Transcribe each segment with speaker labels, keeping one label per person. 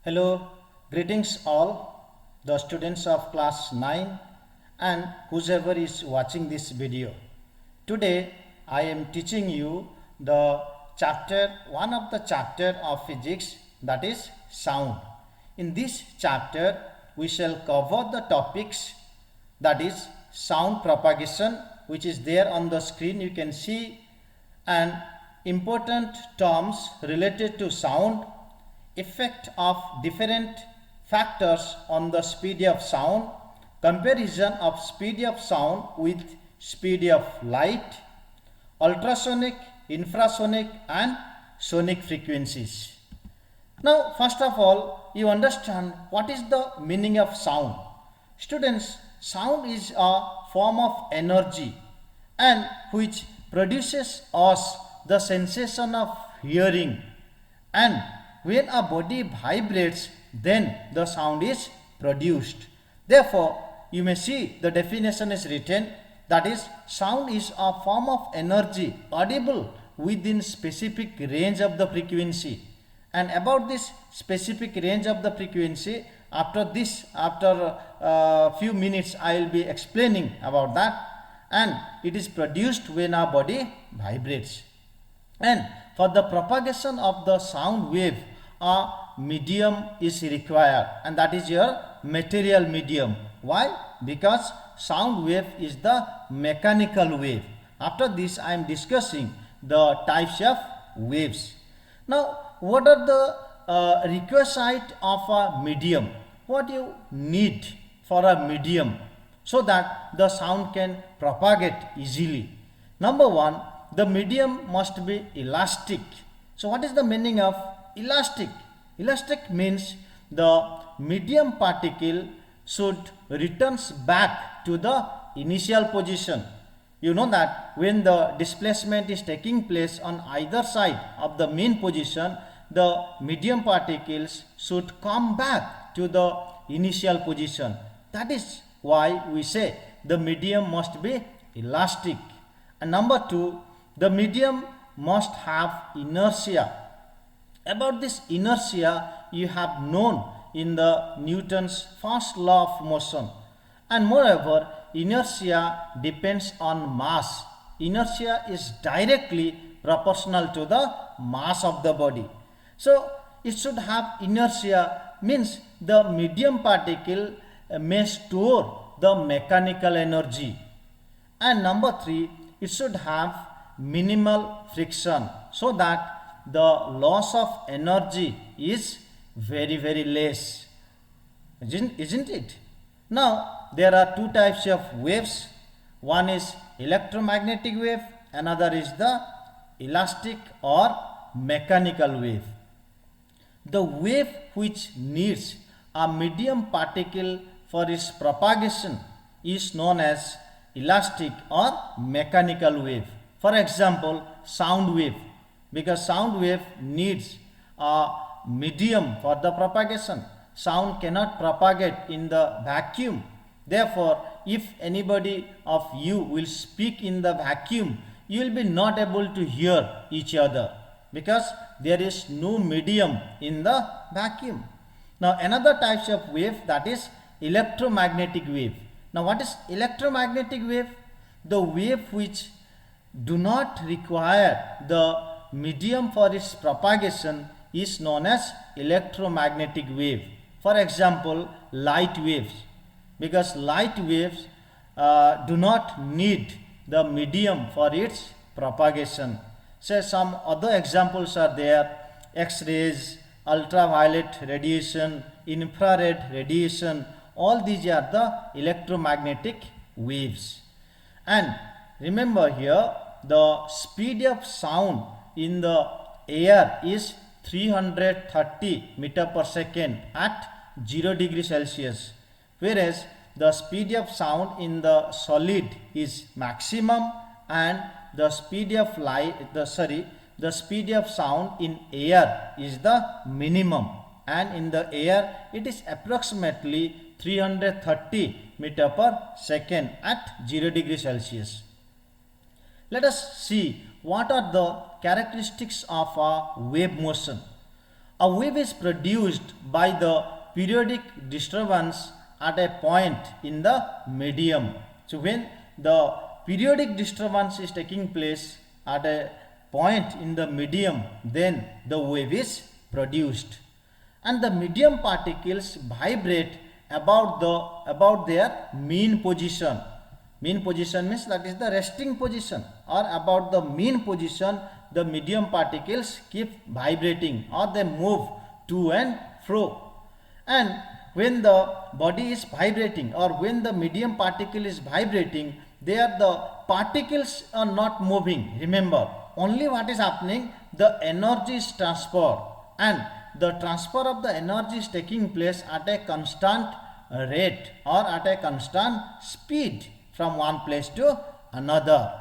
Speaker 1: Hello, greetings all the students of class 9 and whoever is watching this video. Today I am teaching you the one of the chapter of physics, that is sound. In this chapter we shall cover the topics, that is sound propagation, which is there on the screen you can see, and important terms related to sound, effect of different factors on the speed of sound, comparison of speed of sound with speed of light, ultrasonic, infrasonic and sonic frequencies. Now first of all, you understand what is the meaning of sound. Students, sound is a form of energy and which produces us the sensation of hearing, and when a body vibrates then the sound is produced. Therefore you may see the definition is written, that is sound is a form of energy audible within specific range of the frequency. And about this specific range of the frequency, after few minutes I will be explaining about that. And it is produced when our body vibrates. And for the propagation of the sound wave, a medium is required, and that is your material medium. Why? Because sound wave is the mechanical wave. After this I am discussing the types of waves. Now what are the requisite of a medium? What you need for a medium so that the sound can propagate easily? Number one, the medium must be elastic. So what is the meaning of elastic? Elastic means the medium particle should returns back to the initial position. You know that when the displacement is taking place on either side of the main position, the medium particles should come back to the initial position. That is why we say the medium must be elastic. And number two, the medium must have inertia. About this inertia you have known in the Newton's first law of motion. And moreover, inertia depends on mass. Inertia is directly proportional to the mass of the body. So it should have inertia, means the medium particle may store the mechanical energy. And number three, it should have minimal friction so that the loss of energy is very less. Isn't it? Now there are two types of waves. One is electromagnetic wave, another is the elastic or mechanical wave. The wave which needs a medium particle for its propagation is known as elastic or mechanical wave. For example, sound wave, because sound wave needs a medium for the propagation. Sound cannot propagate in the vacuum. Therefore, if anybody of you will speak in the vacuum, you will be not able to hear each other because there is no medium in the vacuum. Now another type of wave, that is electromagnetic wave. Now what is electromagnetic wave? The wave which do not require the medium for its propagation is known as electromagnetic wave. For example, light waves, because light waves do not need the medium for its propagation. Say some other examples are there: X-rays, ultraviolet radiation, infrared radiation. All these are the electromagnetic waves. And remember here, the speed of sound in the air is 330 meter per second at 0 degree Celsius, whereas the speed of sound in the solid is maximum, and the speed of the speed of sound in air is the minimum, and in the air it is approximately 330 meter per second at 0 degree Celsius. Let us see what are the characteristics of a wave motion. A wave is produced by the periodic disturbance at a point in the medium. So when the periodic disturbance is taking place at a point in the medium, then the wave is produced, and the medium particles vibrate about their mean position. Mean position means that is the resting position, or about the mean position the medium particles keep vibrating, or they move to and fro. And when the body is vibrating, or when the medium particle is vibrating, there the particles are not moving. Remember, only what is happening, the energy is transferred, and the transfer of the energy is taking place at a constant rate or at a constant speed from one place to another.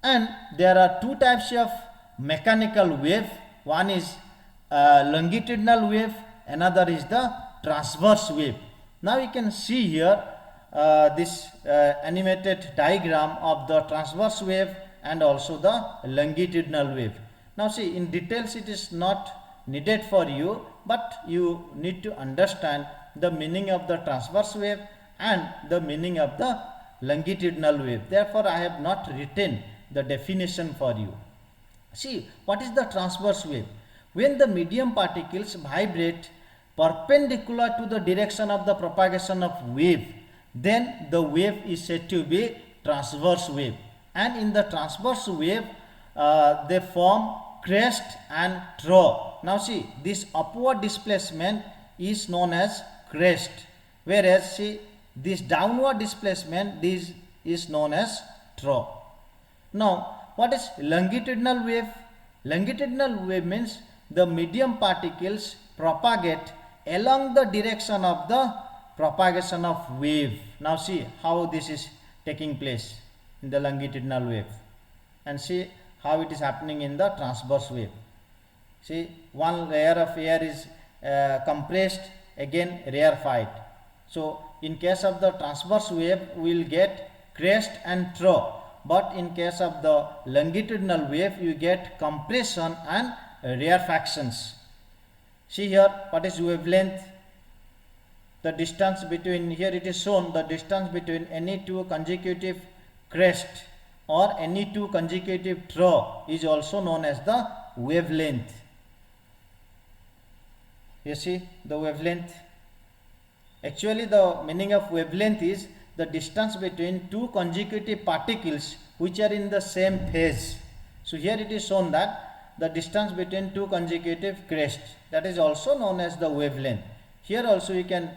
Speaker 1: And there are two types of mechanical wave. One is longitudinal wave, another is the transverse wave. Now you can see here this animated diagram of the transverse wave and also the longitudinal wave. Now see, in details it is not needed for you, but you need to understand the meaning of the transverse wave and the meaning of the longitudinal wave. Therefore I have not written the definition for you. See, what is the transverse wave? When the medium particles vibrate perpendicular to the direction of the propagation of wave, then the wave is said to be transverse wave. And in the transverse wave, they form crest and trough. Now see, this upward displacement is known as crest, whereas see, this downward displacement is known as trough. Now, what is longitudinal wave? Longitudinal wave means the medium particles propagate along the direction of the propagation of wave. Now see how this is taking place in the longitudinal wave, and see how it is happening in the transverse wave. See, one layer of air is compressed, again rarefied. So in case of the transverse wave, we will get crest and trough, but in case of the longitudinal wave, you get compression and rarefactions. See here, what is wavelength? The distance between, here it is shown, the distance between any two consecutive crest or any two consecutive trough is also known as the wavelength. You see the wavelength. Actually, the meaning of wavelength is the distance between two consecutive particles which are in the same phase. So here it is shown that the distance between two consecutive crests, that is also known as the wavelength. Here also you can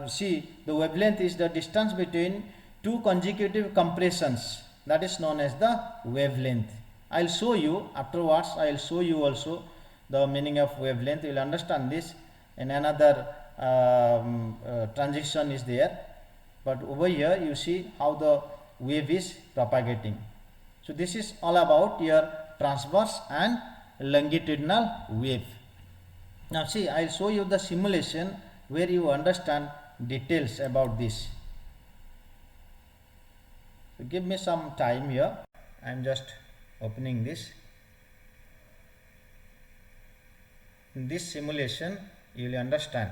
Speaker 1: see the wavelength is the distance between two consecutive compressions, that is known as the wavelength. I will show you afterwards. I will show you also the meaning of wavelength. You will understand this in another transition is there, but over here you see how the wave is propagating. So this is all about your transverse and longitudinal wave. Now see, I will show you the simulation where you understand details about this. So give me some time here. I am just opening this. In this simulation you will understand.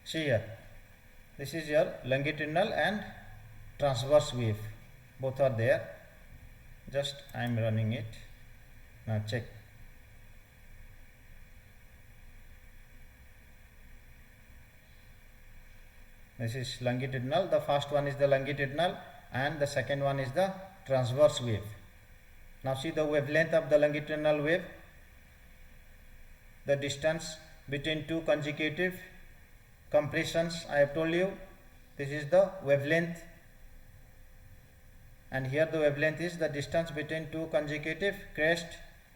Speaker 1: See here, this is your longitudinal and transverse wave, both are there. Just I am running it. Now check. This is longitudinal. The first one is the longitudinal and the second one is the transverse wave. Now see the wavelength of the longitudinal wave, the distance between two consecutive compressions. I have told you this is the wavelength, and here the wavelength is the distance between two consecutive crest.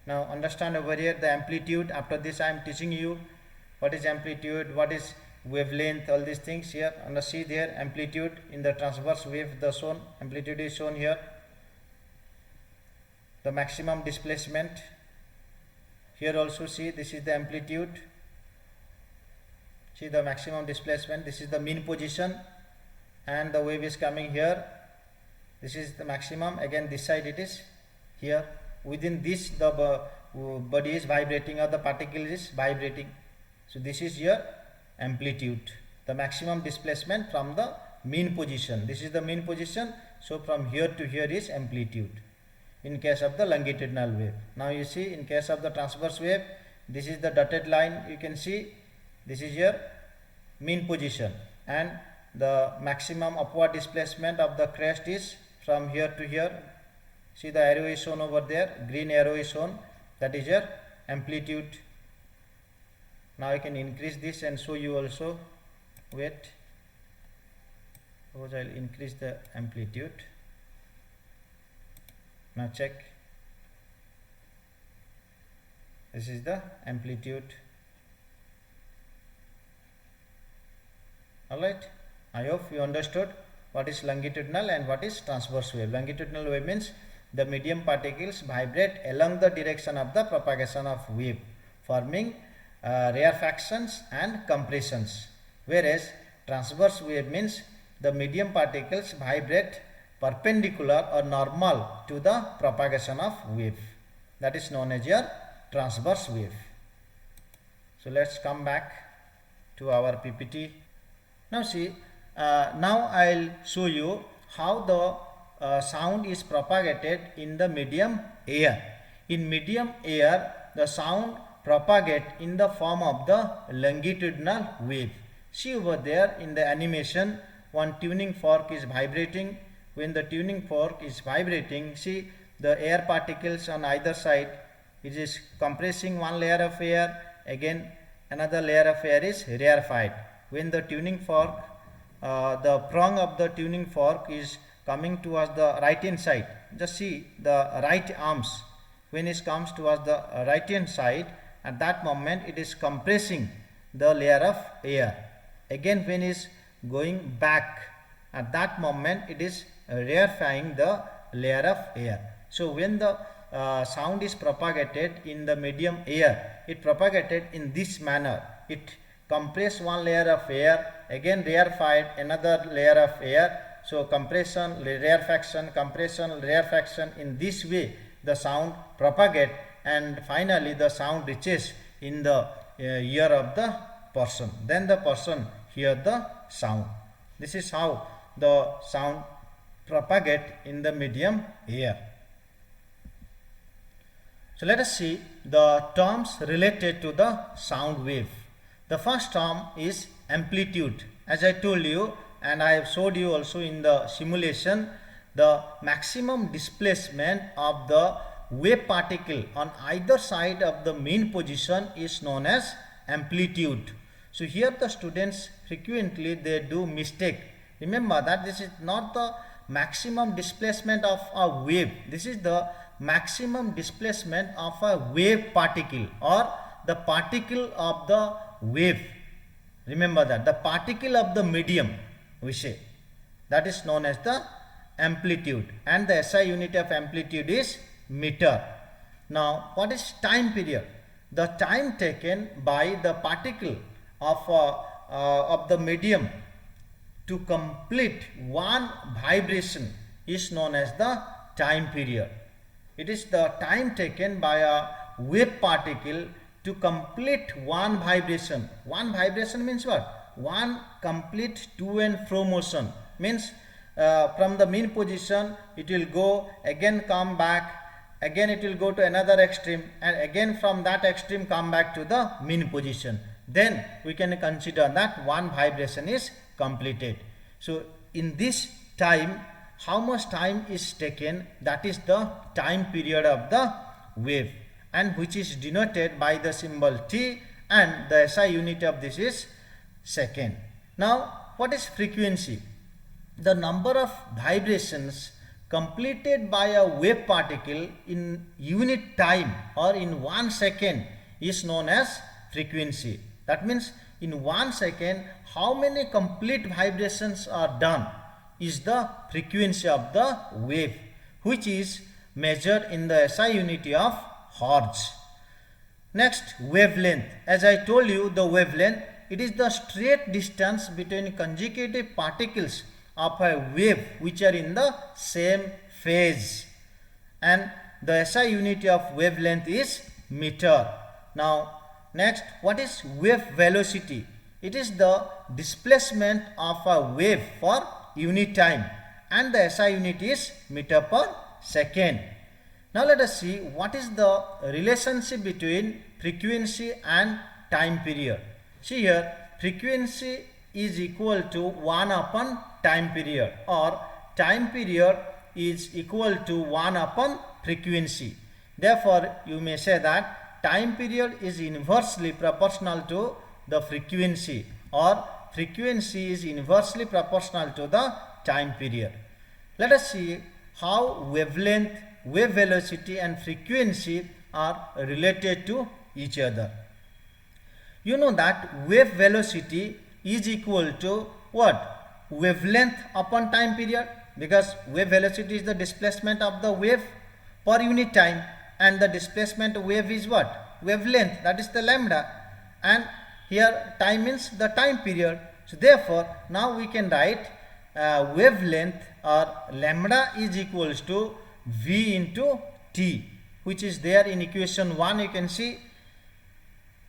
Speaker 1: Now understand over here the amplitude. After this I am teaching you what is amplitude, what is wavelength, all these things here. And see there amplitude in the transverse wave, the shown amplitude is shown here. The maximum displacement, here also see this is the amplitude. See the maximum displacement, this is the mean position, and the wave is coming here This is the maximum. Again this side it is here. Within this the body is vibrating or the particle is vibrating. So this is your amplitude, the maximum displacement from the mean position. This is the mean position. So from here to here is amplitude in case of the longitudinal wave. Now you see, in case of the transverse wave, this is the dotted line. You can see this is your mean position, and the maximum upward displacement of the crest is from here to here. See, the arrow is shown over there, green arrow is shown, that is your amplitude. Now I can increase this and show you also. Wait, suppose I will increase the amplitude. Now check, this is the amplitude. Alright, I hope you understood what is longitudinal and what is transverse wave. Longitudinal wave means the medium particles vibrate along the direction of the propagation of wave, forming rarefactions and compressions, whereas transverse wave means the medium particles vibrate perpendicular or normal to the propagation of wave. That is known as your transverse wave. So let's come back to our PPT. Now see, now I'll show you how the sound is propagated in the medium air. In medium air, the sound propagate in the form of the longitudinal wave. See over there in the animation, one tuning fork is vibrating. When the tuning fork is vibrating, see the air particles on either side, it is compressing one layer of air, again another layer of air is rarefied. When the tuning fork, the prong of the tuning fork is coming towards the right hand side, just see the right arms, when it comes towards the right hand side, at that moment it is compressing the layer of air. Again when it is going back, at that moment it is rarefying the layer of air. So when the sound is propagated in the medium air, it propagated in this manner. It compress one layer of air, again rarefied another layer of air. So compression, rarefaction, compression, rarefaction, in this way the sound propagate, and finally the sound reaches in the ear of the person. Then the person hear the sound. This is how the sound propagate in the medium air. So let us see the terms related to the sound wave. The first term is amplitude. As I told you, and I have showed you also in the simulation, the maximum displacement of the wave particle on either side of the mean position is known as amplitude. So here the students frequently they do mistake. Remember that this is not the maximum displacement of a wave. This is the maximum displacement of a wave particle, or the particle of the wave. Remember that the particle of the medium, we say, that is known as the amplitude, and the SI unit of amplitude is meter. Now what is time period? The time taken by the particle of the medium to complete one vibration is known as the time period. It is the time taken by a wave particle to complete one vibration. One vibration means what? One complete to and fro motion. Means from the mean position it will go, again come back, again it will go to another extreme, and again from that extreme come back to the mean position. Then we can consider that one vibration is completed. So in this time, how much time is taken, that is the time period of the wave, and which is denoted by the symbol T, and the SI unit of this is second. Now what is frequency? The number of vibrations completed by a wave particle in unit time or in 1 second is known as frequency. That means in 1 second how many complete vibrations are done is the frequency of the wave, which is measured in the SI unit of hertz. Next, wavelength. As I told you, the wavelength, it is the straight distance between consecutive particles of a wave which are in the same phase, and the SI unit of wavelength is meter. Now next, what is wave velocity? It is the displacement of a wave for unit time, and the SI unit is meter per second. Now let us see what is the relationship between frequency and time period. See here, frequency is equal to 1 upon time period, or time period is equal to 1 upon frequency. Therefore, you may say that time period is inversely proportional to the frequency, or frequency is inversely proportional to the time period. Let us see how wavelength, wave velocity and frequency are related to each other. You know that wave velocity is equal to what? Wavelength upon time period, because wave velocity is the displacement of the wave per unit time, and the displacement wave is what? Wavelength, that is the lambda, and here time means the time period. So therefore now we can write wavelength, or lambda is equals to V into T, which is there in equation 1, you can see.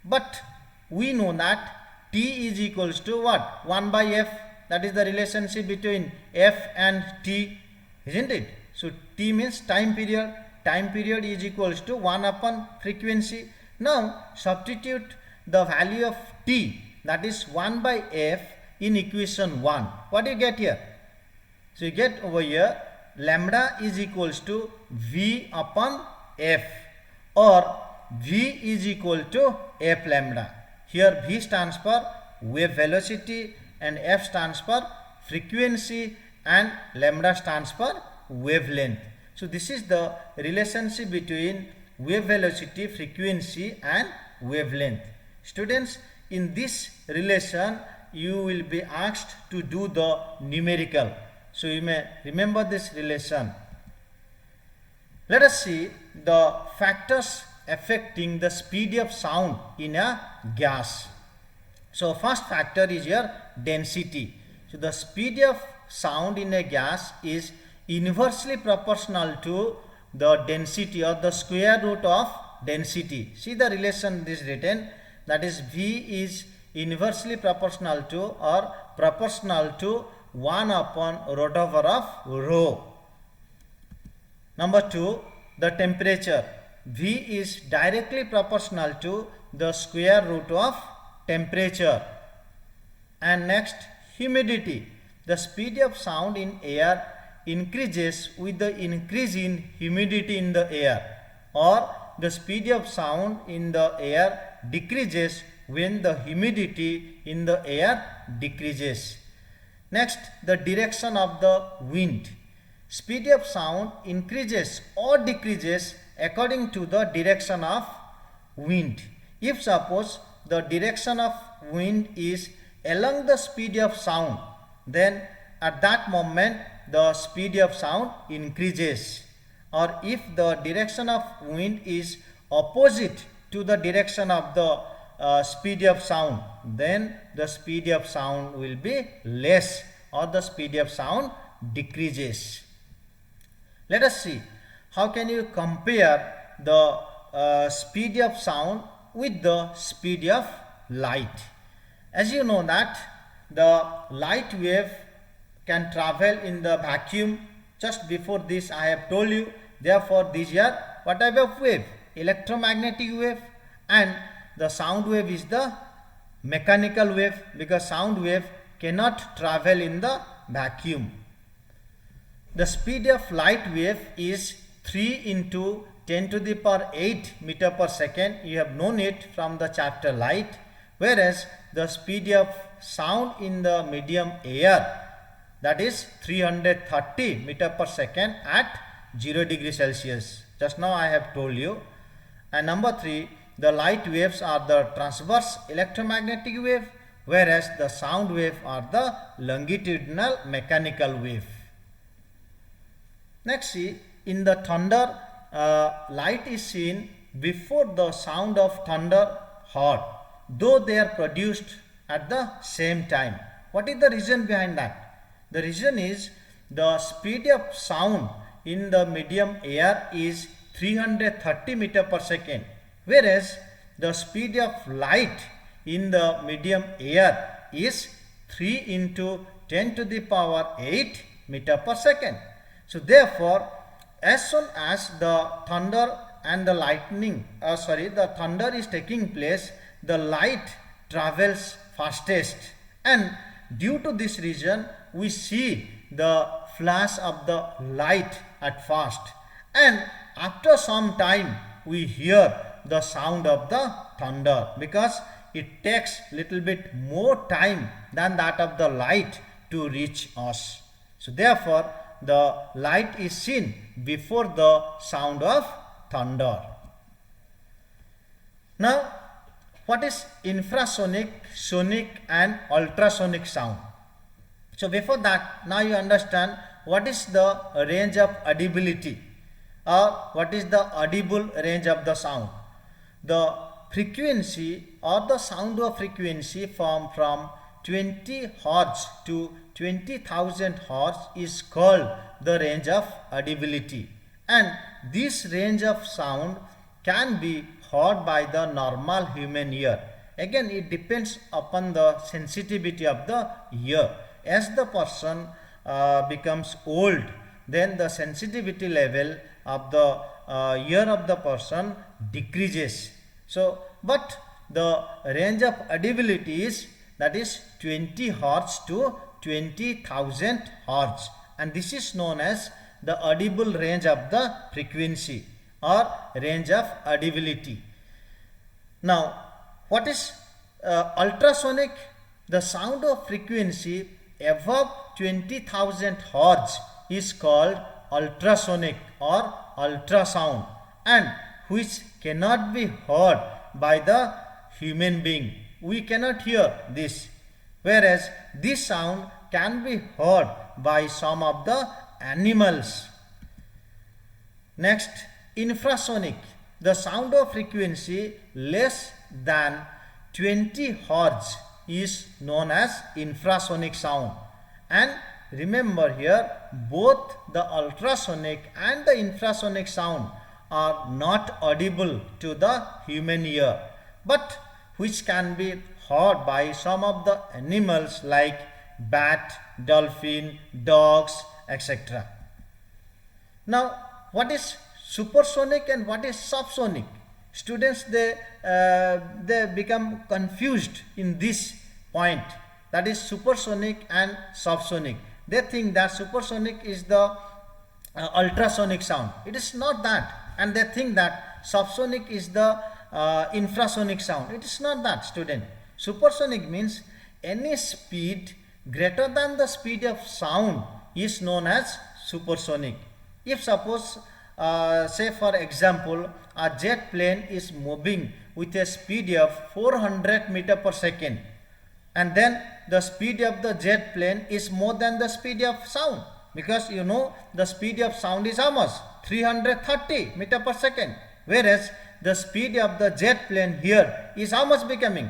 Speaker 1: But we know that T is equals to what? 1 by F. That is the relationship between F and T, isn't it? So T means time period. Time period is equals to 1 upon frequency. Now substitute the value of T, that is 1 by F, in equation 1. What do you get here? So you get over here lambda is equals to V upon F, or V is equal to F lambda. Here V stands for wave velocity, and F stands for frequency, and lambda stands for wavelength. So this is the relationship between wave velocity, frequency and wavelength. Students, in this relation you will be asked to do the numerical. So you may remember this relation. Let us see the factors affecting the speed of sound in a gas. So first factor is your density. So the speed of sound in a gas is inversely proportional to the density, or the square root of density. See the relation this written, that is V is inversely proportional to, or proportional to 1 upon root over of rho. Number 2, the temperature. V is directly proportional to the square root of temperature. And next, humidity. The speed of sound in air increases with the increase in humidity in the air, or the speed of sound in the air decreases when the humidity in the air decreases. Next, the direction of the wind. Speed of sound increases or decreases according to the direction of wind. If suppose the direction of wind is along the speed of sound, then at that moment the speed of sound increases. Or if the direction of wind is opposite to the direction of the speed of sound, then the speed of sound will be less, or the speed of sound decreases. Let us see how can you compare the speed of sound with the speed of light. As you know that the light wave can travel in the vacuum. Just before this I have told you, therefore these are what type of wave? Electromagnetic wave. And the sound wave is the mechanical wave, because sound wave cannot travel in the vacuum. The speed of light wave is 3 into 10 to the power 8 meter per second. You have known it from the chapter light. Whereas the speed of sound in the medium air, that is 330 meter per second at 0 degree Celsius. Just now I have told you. And number 3, the light waves are the transverse electromagnetic wave, whereas the sound wave are the longitudinal mechanical wave. Next, see, in the thunder, light is seen before the sound of thunder heard, though they are produced at the same time. What is the reason behind that? The reason is the speed of sound in the medium air is 330 meter per second, whereas the speed of light in the medium air is 3 into 10 to the power 8 meter per second. So therefore, as soon as the thunder and the lightning, the thunder is taking place, the light travels fastest, and due to this reason we see the flash of the light at first, and after some time we hear the sound of the thunder, because it takes little bit more time than that of the light to reach us. So therefore the light is seen before the sound of thunder. Now, what is infrasonic, sonic and ultrasonic sound? So before that, now you understand what is the range of audibility, or what is the audible range of the sound. The frequency or the sound of frequency from 20 Hertz to 20,000 Hertz is called the range of audibility, and this range of sound can be heard by the normal human ear. Again, it depends upon the sensitivity of the ear. As the person becomes old, then the sensitivity level of the ear of the person decreases. So, but the range of audibility is, that is 20 Hertz to 20,000 Hertz, and this is known as the audible range of the frequency or range of audibility. Now, what is ultrasonic? The sound of frequency above 20,000 Hertz is called ultrasonic or ultrasound, and which cannot be heard by the human being. We cannot hear this, whereas this sound can be heard by some of the animals. Next, infrasonic. The sound of frequency less than 20 Hertz is known as infrasonic sound. And remember here, both the ultrasonic and the infrasonic sound are not audible to the human ear, but which can be heard by some of the animals like bat, dolphin, dogs, etc. Now, what is supersonic and what is subsonic? Students, they become confused in this point, that is supersonic and subsonic. They think that supersonic is the ultrasonic sound. It is not that, and they think that subsonic is the infrasonic sound. It is not that, student. Supersonic means any speed greater than the speed of sound is known as supersonic. If suppose say for example, a jet plane is moving with a speed of 400 meter per second, and then the speed of the jet plane is more than the speed of sound, because you know the speed of sound is how much? 330 meter per second, whereas the speed of the jet plane here is how much becoming?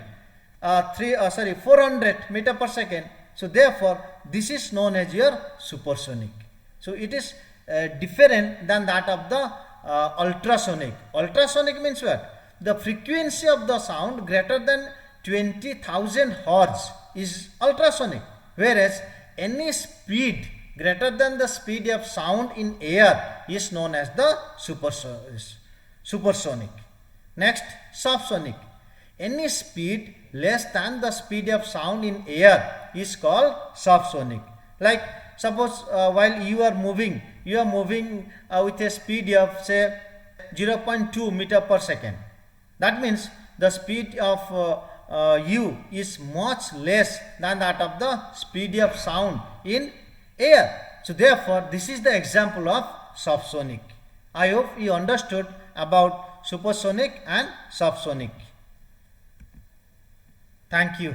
Speaker 1: 400 meter per second. So therefore this is known as your supersonic. So it is different than that of the ultrasonic. Ultrasonic means what? The frequency of the sound greater than 20,000 Hertz is ultrasonic, whereas any speed greater than the speed of sound in air is known as the supersonic. Next, subsonic. Any speed less than the speed of sound in air is called subsonic. Like suppose while you are moving with a speed of say 0.2 meter per second. That means the speed of you is much less than that of the speed of sound in air. So therefore this is the example of subsonic. I hope you understood about supersonic and subsonic. Thank you.